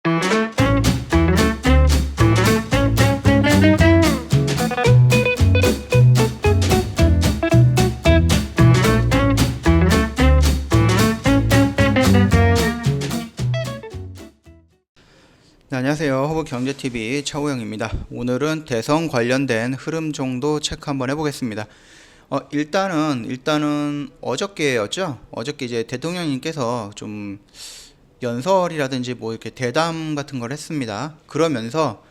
네, 안녕하세요. 허브경제TV 차우영입니다. 오늘은 대선 관련된 흐름 정도 체크 한번 해보겠습니다. 일단은 어저께였죠. 어저께 이제 대통령님께서 좀 연설이라든지 뭐 이렇게 대담 같은 걸 했습니다. 그러면서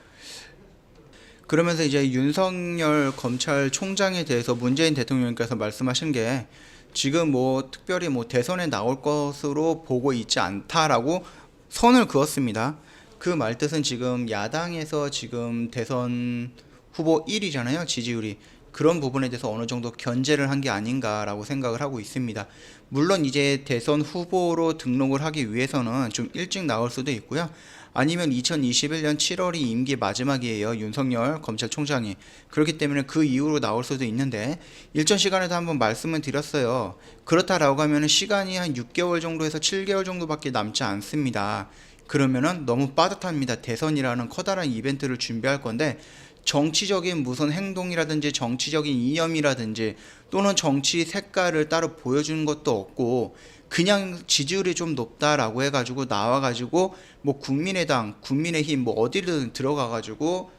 이제 윤석열 검찰총장에 대해서 문재인 대통령님께서 말씀하신 게 지금 뭐 특별히 뭐 대선에 나올 것으로 보고 있지 않다라고 선을 그었습니다. 그 말뜻은 지금 야당에서 지금 대선 후보 1위잖아요. 지지율이. 그런 부분에 대해서 어느 정도 견제를 한 게 아닌가라고 생각을 하고 있습니다. 물론 이제 대선 후보로 등록을 하기 위해서는 좀 일찍 나올 수도 있고요. 아니면 2021년 7월이 임기 마지막이에요. 윤석열 검찰총장이. 그렇기 때문에 그 이후로 나올 수도 있는데 일전 시간에도 한번 말씀을 드렸어요. 그렇다라고 하면 시간이 한 6개월 정도에서 7개월 정도밖에 남지 않습니다. 그러면은 너무 빠듯합니다. 대선이라는 커다란 이벤트를 준비할 건데 정치적인 무슨 행동이라든지 정치적인 이념이라든지 또는 정치 색깔을 따로 보여주는 것도 없고 그냥 지지율이 좀 높다라고 해가지고 나와가지고 뭐 국민의당, 국민의힘 뭐 어디든 들어가가지고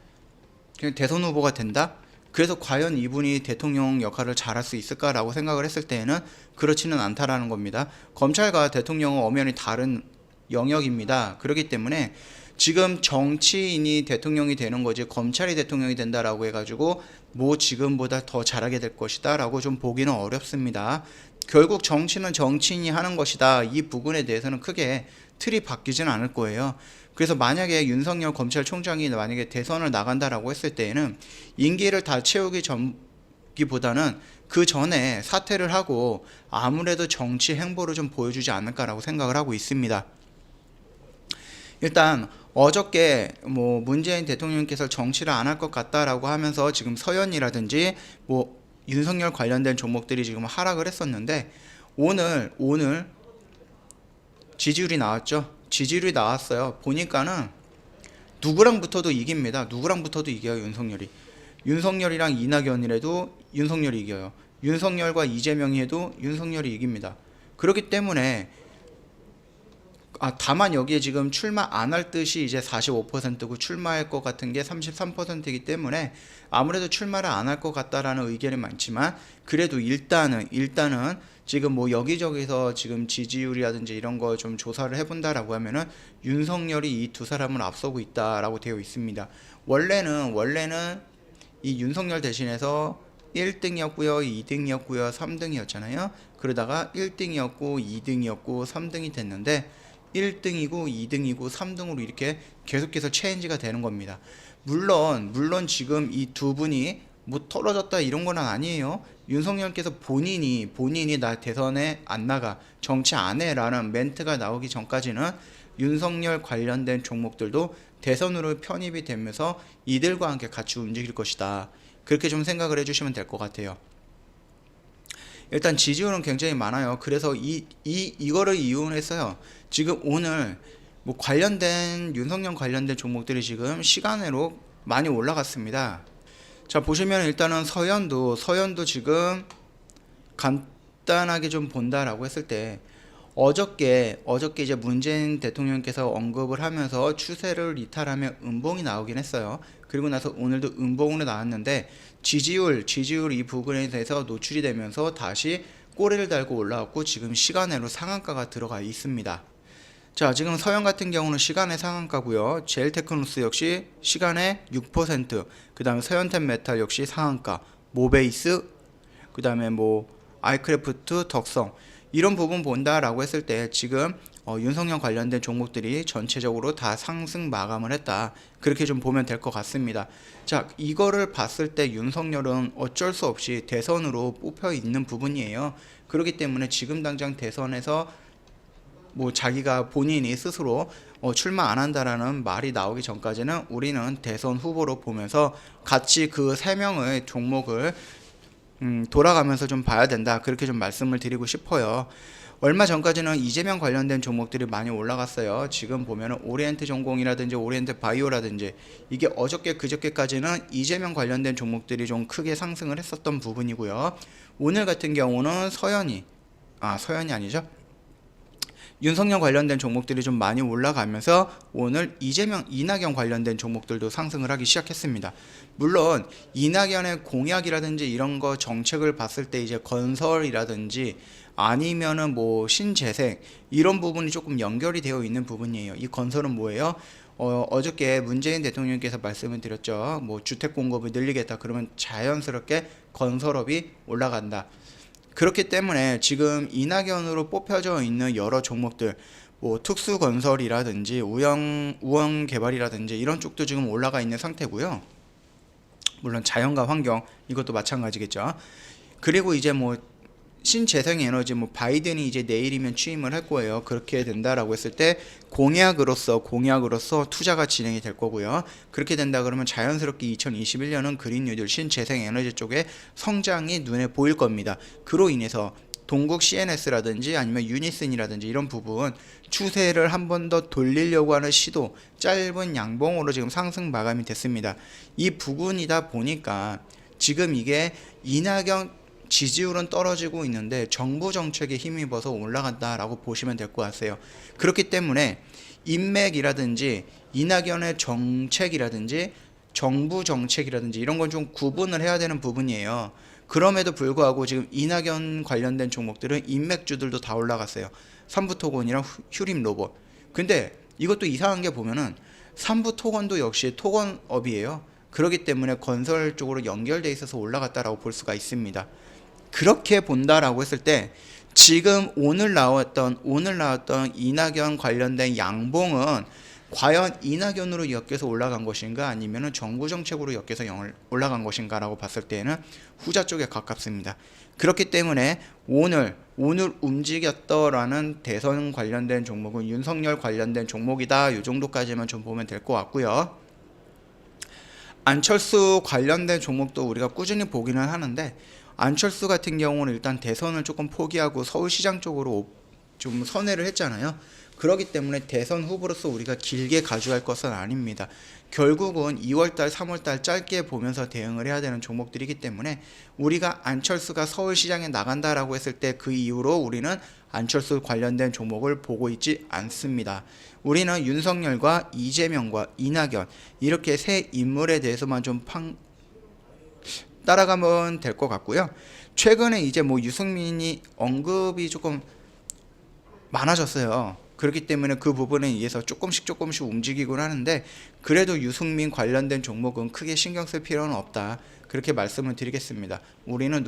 그냥 대선 후보가 된다? 그래서 과연 이분이 대통령 역할을 잘할 수 있을까라고 생각을 했을 때에는 그렇지는 않다라는 겁니다. 검찰과 대통령은 엄연히 다른 영역입니다. 그렇기 때문에 지금 정치인이 대통령이 되는 거지 검찰이 대통령이 된다라고 해가지고 뭐 지금보다 더 잘하게 될 것이다 라고 좀 보기는 어렵습니다. 결국 정치는 정치인이 하는 것이다. 이 부분에 대해서는 크게 틀이 바뀌진 않을 거예요. 그래서 만약에 윤석열 검찰총장이 만약에 대선을 나간다라고 했을 때에는 임기를 다 채우기 전기보다는 그 전에 사퇴를 하고 아무래도 정치 행보를 좀 보여주지 않을까라고 생각을 하고 있습니다. 일단 어저께 뭐 문재인 대통령께서 정치를 안 할 것 같다라고 하면서 지금 서현이라든지 뭐 윤석열 관련된 종목들이 지금 하락을 했었는데 오늘 지지율이 나왔죠. 지지율이 나왔어요. 보니까는 누구랑 붙어도 이깁니다. 누구랑 붙어도 이겨요. 윤석열이랑 이낙연이라도 윤석열이 이겨요. 윤석열과 이재명이 해도 윤석열이 이깁니다. 그렇기 때문에 다만 여기에 지금 출마 안 할 뜻이 이제 45%고 출마할 것 같은 게 33%이기 때문에 아무래도 출마를 안 할 것 같다라는 의견이 많지만 그래도 일단은 지금 뭐 여기저기서 지금 지지율이라든지 이런 거 좀 조사를 해본다라고 하면은 윤석열이 이 두 사람을 앞서고 있다라고 되어 있습니다. 원래는 이 윤석열 대신해서 1등이었고요, 2등이었고요, 3등이었잖아요. 그러다가 1등이었고, 2등이었고, 3등이 됐는데 1등이고 2등이고 3등으로 이렇게 계속해서 체인지가 되는 겁니다. 물론 지금 이 두 분이 뭐 떨어졌다 이런 건 아니에요. 윤석열께서 본인이 나 대선에 안 나가 정치 안 해라는 멘트가 나오기 전까지는 윤석열 관련된 종목들도 대선으로 편입이 되면서 이들과 함께 같이 움직일 것이다. 그렇게 좀 생각을 해주시면 될 것 같아요. 일단 지지율은 굉장히 많아요. 그래서 이거를 이용해서요. 지금 오늘 뭐 윤석열 관련된 종목들이 지금 시간으로 많이 올라갔습니다. 자, 보시면 일단은 서현도 지금 간단하게 좀 본다라고 했을 때 어저께 이제 문재인 대통령께서 언급을 하면서 추세를 이탈하며 음봉이 나오긴 했어요. 그리고 나서 오늘도 음봉으로 나왔는데 지지율 이 부분에 대해서 노출이 되면서 다시 꼬리를 달고 올라왔고 지금 시간으로 상한가가 들어가 있습니다. 자, 지금 서현 같은 경우는 시간의 상한가고요. 제일테크노스 역시 시간의 6%, 그 다음에 서현텐메탈 역시 상한가, 모베이스, 그 다음에 뭐 아이크래프트, 덕성 이런 부분 본다라고 했을 때 지금 윤석열 관련된 종목들이 전체적으로 다 상승 마감을 했다. 그렇게 좀 보면 될 것 같습니다. 자, 이거를 봤을 때 윤석열은 어쩔 수 없이 대선으로 뽑혀 있는 부분이에요. 그렇기 때문에 지금 당장 대선에서 뭐 자기가 본인이 스스로 출마 안 한다라는 말이 나오기 전까지는 우리는 대선 후보로 보면서 같이 그 3명의 종목을 돌아가면서 좀 봐야 된다. 그렇게 좀 말씀을 드리고 싶어요. 얼마 전까지는 이재명 관련된 종목들이 많이 올라갔어요. 지금 보면은 오리엔트 전공이라든지 오리엔트 바이오라든지 이게 어저께 그저께까지는 이재명 관련된 종목들이 좀 크게 상승을 했었던 부분이고요. 오늘 같은 경우는 서현이 아니죠. 윤석열 관련된 종목들이 좀 많이 올라가면서 오늘 이낙연 관련된 종목들도 상승을 하기 시작했습니다. 물론 이낙연의 공약이라든지 이런 거 정책을 봤을 때 이제 건설이라든지 아니면은 뭐 신재생 이런 부분이 조금 연결이 되어 있는 부분이에요. 이 건설은 뭐예요? 어저께 문재인 대통령께서 말씀을 드렸죠. 뭐 주택 공급을 늘리겠다. 그러면 자연스럽게 건설업이 올라간다. 그렇기 때문에 지금 이낙연으로 뽑혀져 있는 여러 종목들, 뭐 특수건설이라든지 우원개발이라든지 이런 쪽도 지금 올라가 있는 상태고요. 물론 자연과 환경 이것도 마찬가지겠죠. 그리고 이제 뭐 신재생에너지 뭐 바이든이 이제 내일이면 취임을 할 거예요. 그렇게 된다라고 했을 때 공약으로서 투자가 진행이 될 거고요. 그렇게 된다 그러면 자연스럽게 2021년은 그린 뉴딜 신재생에너지 쪽에 성장이 눈에 보일 겁니다. 그로 인해서 동국 CNS라든지 아니면 유니슨이라든지 이런 부분 추세를 한 번 더 돌리려고 하는 시도, 짧은 양봉으로 지금 상승 마감이 됐습니다. 이 부분이다 보니까 지금 이게 이낙연 지지율은 떨어지고 있는데 정부 정책에 힘입어서 올라간다라고 보시면 될 것 같아요. 그렇기 때문에 인맥이라든지 이낙연의 정책이라든지 정부 정책이라든지 이런 건 좀 구분을 해야 되는 부분이에요. 그럼에도 불구하고 지금 이낙연 관련된 종목들은 인맥주들도 다 올라갔어요. 삼부토건이랑 휴림로봇. 근데 이것도 이상한 게 보면은 삼부토건도 역시 토건업이에요. 그렇기 때문에 건설 쪽으로 연결돼 있어서 올라갔다라고 볼 수가 있습니다. 그렇게 본다라고 했을 때 지금 오늘 나왔던 이낙연 관련된 양봉은 과연 이낙연으로 엮여서 올라간 것인가 아니면 정부 정책으로 엮여서 올라간 것인가라고 봤을 때는 후자 쪽에 가깝습니다. 그렇기 때문에 오늘 움직였더라는 대선 관련된 종목은 윤석열 관련된 종목이다. 이 정도까지만 좀 보면 될 것 같고요. 안철수 관련된 종목도 우리가 꾸준히 보기는 하는데 안철수 같은 경우는 일단 대선을 조금 포기하고 서울시장 쪽으로 좀 선회를 했잖아요. 그렇기 때문에 대선 후보로서 우리가 길게 가져갈 것은 아닙니다. 결국은 2월달, 3월달 짧게 보면서 대응을 해야 되는 종목들이기 때문에 우리가 안철수가 서울시장에 나간다라고 했을 때 그 이후로 우리는 안철수 관련된 종목을 보고 있지 않습니다. 우리는 윤석열과 이재명과 이낙연 이렇게 세 인물에 대해서만 좀 따라가면 될 것 같고요. 최근에 이제 뭐 유승민이 언급이 조금 많아졌어요. 그렇기 때문에 그 부분에 의해서 조금씩 움직이곤 하는데 그래도 유승민 관련된 종목은 크게 신경 쓸 필요는 없다. 그렇게 말씀을 드리겠습니다. 우리는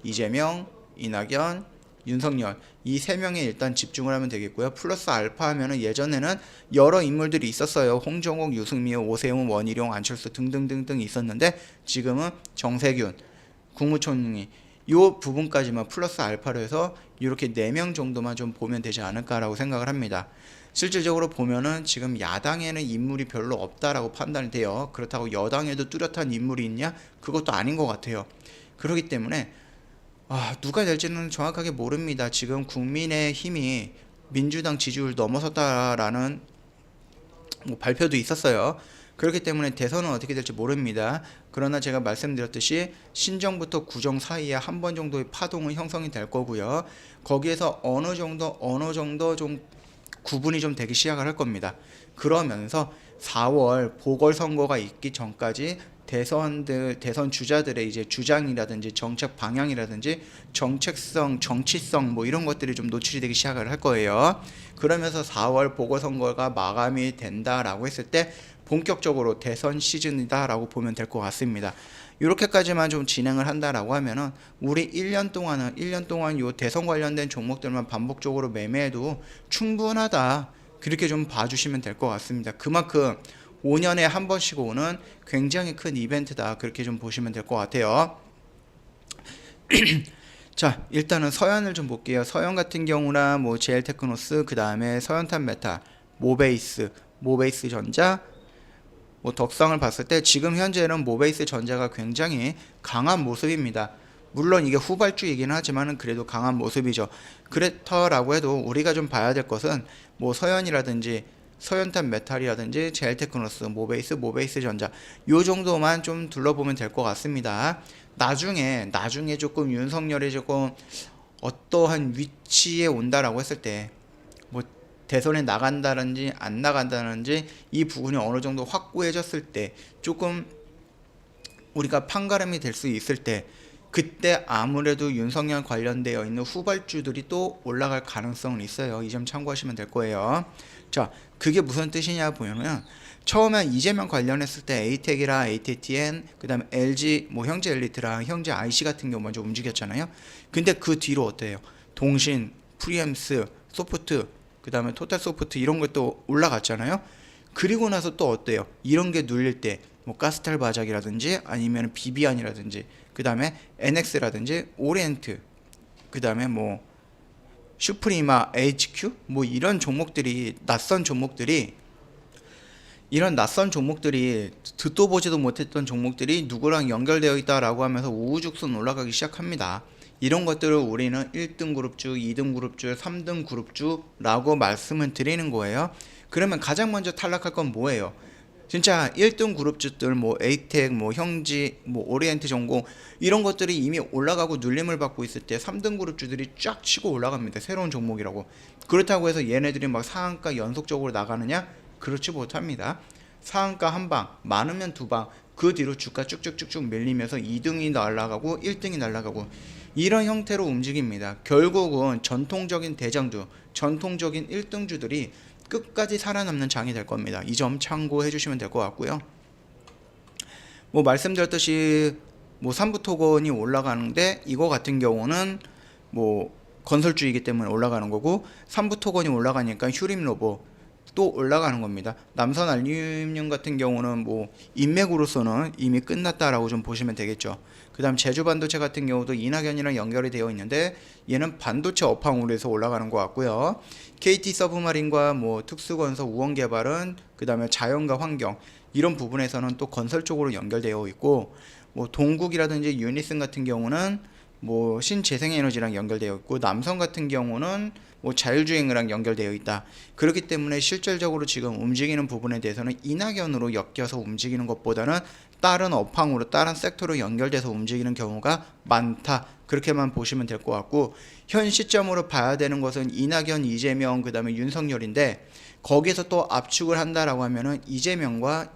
이재명, 이낙연, 윤석열 이 세 명에 일단 집중을 하면 되겠고요. 플러스 알파 하면은 예전에는 여러 인물들이 있었어요. 홍정욱, 유승민, 오세훈, 원희룡, 안철수 등등등등 있었는데 지금은 정세균 국무총리 이 부분까지만 플러스 알파로 해서 이렇게 4명 정도만 좀 보면 되지 않을까라고 생각을 합니다. 실질적으로 보면은 지금 야당에는 인물이 별로 없다라고 판단이 돼요. 그렇다고 여당에도 뚜렷한 인물이 있냐? 그것도 아닌 것 같아요. 그렇기 때문에 누가 될지는 정확하게 모릅니다. 지금 국민의힘이 민주당 지지율 넘어섰다라는 발표도 있었어요. 그렇기 때문에 대선은 어떻게 될지 모릅니다. 그러나 제가 말씀드렸듯이 신정부터 구정 사이에 한 번 정도의 파동은 형성이 될 거고요. 거기에서 어느 정도 좀 구분이 좀 되기 시작을 할 겁니다. 그러면서 4월 보궐선거가 있기 전까지 대선 주자들의 이제 주장이라든지 정책 방향이라든지 정책성, 정치성 뭐 이런 것들이 좀 노출이 되기 시작을 할 거예요. 그러면서 4월 보궐선거가 마감이 된다라고 했을 때 본격적으로 대선 시즌이다라고 보면 될 것 같습니다. 이렇게까지만 좀 진행을 한다라고 하면은 우리 1년 동안 요 대선 관련된 종목들만 반복적으로 매매해도 충분하다. 그렇게 좀 봐주시면 될 것 같습니다. 그만큼 5년에 한 번씩 오는 굉장히 큰 이벤트다. 그렇게 좀 보시면 될 것 같아요. 자, 일단은 서현을 좀 볼게요. 서현 같은 경우나 뭐 제일테크노스, 그 다음에 서현탄 메탈, 모베이스 전자, 뭐 덕성을 봤을 때 지금 현재는 모베이스 전자가 굉장히 강한 모습입니다. 물론 이게 후발주이긴 하지만은 그래도 강한 모습이죠. 그렇더라고 해도 우리가 좀 봐야 될 것은 뭐 서현이라든지 서현탄 메탈이라든지 제일테크노스, 모베이스 전자 요 정도만 좀 둘러보면 될 것 같습니다. 나중에 조금 윤석열이 조금 어떠한 위치에 온다라고 했을 때 뭐 대선에 나간다든지 안 나간다든지 이 부분이 어느 정도 확고해졌을 때 조금 우리가 판가름이 될 수 있을 때 그때 아무래도 윤석열 관련되어 있는 후발주들이 또 올라갈 가능성은 있어요. 이 점 참고하시면 될 거예요. 자, 그게 무슨 뜻이냐 보면은 처음에 이재명 관련했을 때 에이텍이랑 ATTN 그다음에 LG 뭐 형제 엘리트랑 형제 IC 같은 경우 먼저 움직였잖아요. 근데 그 뒤로 어때요? 동신, 프리엠스, 소프트 그다음에 토탈소프트 이런 것도 올라갔잖아요. 그리고 나서 또 어때요? 이런 게 눌릴 때 뭐 가스탈 바작이라든지 아니면 비비안이라든지 그다음에 NX라든지 오리엔트 그다음에 뭐 슈프리마 HQ 뭐 이런 낯선 종목들이 듣도 보지도 못했던 종목들이 누구랑 연결되어 있다라고 하면서 우후죽순 올라가기 시작합니다. 이런 것들을 우리는 1등 그룹주, 2등 그룹주, 3등 그룹주라고 말씀을 드리는 거예요. 그러면 가장 먼저 탈락할 건 뭐예요? 진짜 1등 그룹주들 뭐 에이텍, 뭐 형지, 뭐 오리엔트 전공 이런 것들이 이미 올라가고 눌림을 받고 있을 때 3등 그룹주들이 쫙 치고 올라갑니다. 새로운 종목이라고. 그렇다고 해서 얘네들이 막 상한가 연속적으로 나가느냐? 그렇지 못합니다. 상한가 한 방, 많으면 두 방, 그 뒤로 주가 쭉쭉쭉쭉 밀리면서 2등이 날아가고 1등이 날아가고 이런 형태로 움직입니다. 결국은 전통적인 대장주, 전통적인 1등주들이 끝까지 살아남는 장이 될 겁니다. 이 점 참고해 주시면 될 것 같고요. 뭐 말씀드렸듯이 뭐 삼부토건이 올라가는데 이거 같은 경우는 뭐 건설주이기 때문에 올라가는 거고 삼부토건이 올라가니까 휴림로보 또 올라가는 겁니다. 남선 알루미늄 같은 경우는 뭐 인맥으로서는 이미 끝났다라고 좀 보시면 되겠죠. 그 다음 제주반도체 같은 경우도 이낙연이랑 연결이 되어 있는데 얘는 반도체 업황으로 해서 올라가는 것 같고요. KT 서브마린과 뭐 특수건설 우원개발은 그 다음에 자연과 환경 이런 부분에서는 또 건설 쪽으로 연결되어 있고 뭐 동국이라든지 유니슨 같은 경우는 뭐 신재생에너지랑 연결되어 있고 남성 같은 경우는 뭐 자율주행이랑 연결되어 있다. 그렇기 때문에 실질적으로 지금 움직이는 부분에 대해서는 이낙연으로 엮여서 움직이는 것보다는 다른 업황으로 다른 섹터로 연결돼서 움직이는 경우가 많다. 그렇게만 보시면 될 것 같고 현 시점으로 봐야 되는 것은 이낙연, 이재명 그다음에 윤석열인데 거기서 또 압축을 한다라고 하면은 이재명과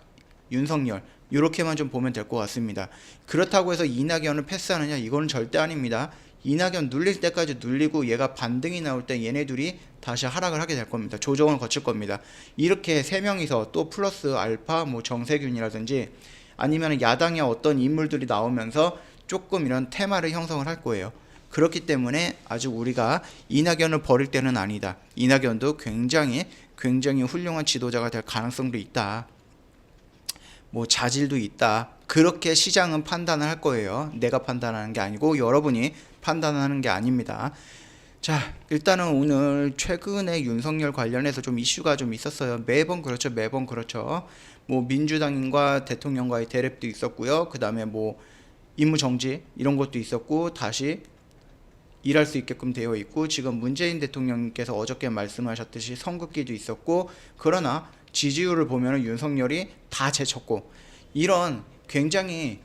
윤석열 이렇게만 좀 보면 될 것 같습니다. 그렇다고 해서 이낙연을 패스하느냐 이거는 절대 아닙니다. 이낙연 눌릴 때까지 눌리고 얘가 반등이 나올 때 얘네들이 다시 하락을 하게 될 겁니다. 조정을 거칠 겁니다. 이렇게 세 명이서 또 플러스 알파 뭐 정세균이라든지 아니면 야당의 어떤 인물들이 나오면서 조금 이런 테마를 형성을 할 거예요. 그렇기 때문에 아직 우리가 이낙연을 버릴 때는 아니다. 이낙연도 굉장히 훌륭한 지도자가 될 가능성도 있다. 뭐 자질도 있다. 그렇게 시장은 판단을 할 거예요. 내가 판단하는 게 아니고 여러분이 판단하는 게 아닙니다. 자, 일단은 오늘 최근에 윤석열 관련해서 좀 이슈가 좀 있었어요. 매번 그렇죠. 뭐 민주당과 대통령과의 대립도 있었고요. 그 다음에 뭐 임무정지 이런 것도 있었고 다시 일할 수 있게끔 되어 있고 지금 문재인 대통령께서 어저께 말씀하셨듯이 선긋기도 있었고 그러나 지지율을 보면 윤석열이 다 제쳤고 이런 굉장히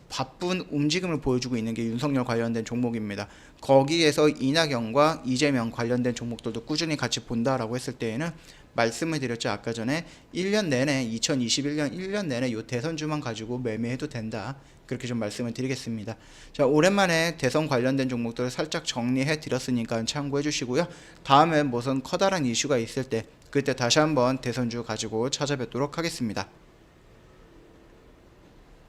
바쁜 움직임을 보여주고 있는 게 윤석열 관련된 종목입니다. 거기에서 이낙연과 이재명 관련된 종목들도 꾸준히 같이 본다라고 했을 때에는 말씀을 드렸죠. 아까 전에 1년 내내 2021년 1년 내내 요 대선주만 가지고 매매해도 된다. 그렇게 좀 말씀을 드리겠습니다. 자, 오랜만에 대선 관련된 종목들을 살짝 정리해 드렸으니까 참고해 주시고요. 다음에 무슨 커다란 이슈가 있을 때 그때 다시 한번 대선주 가지고 찾아뵙도록 하겠습니다.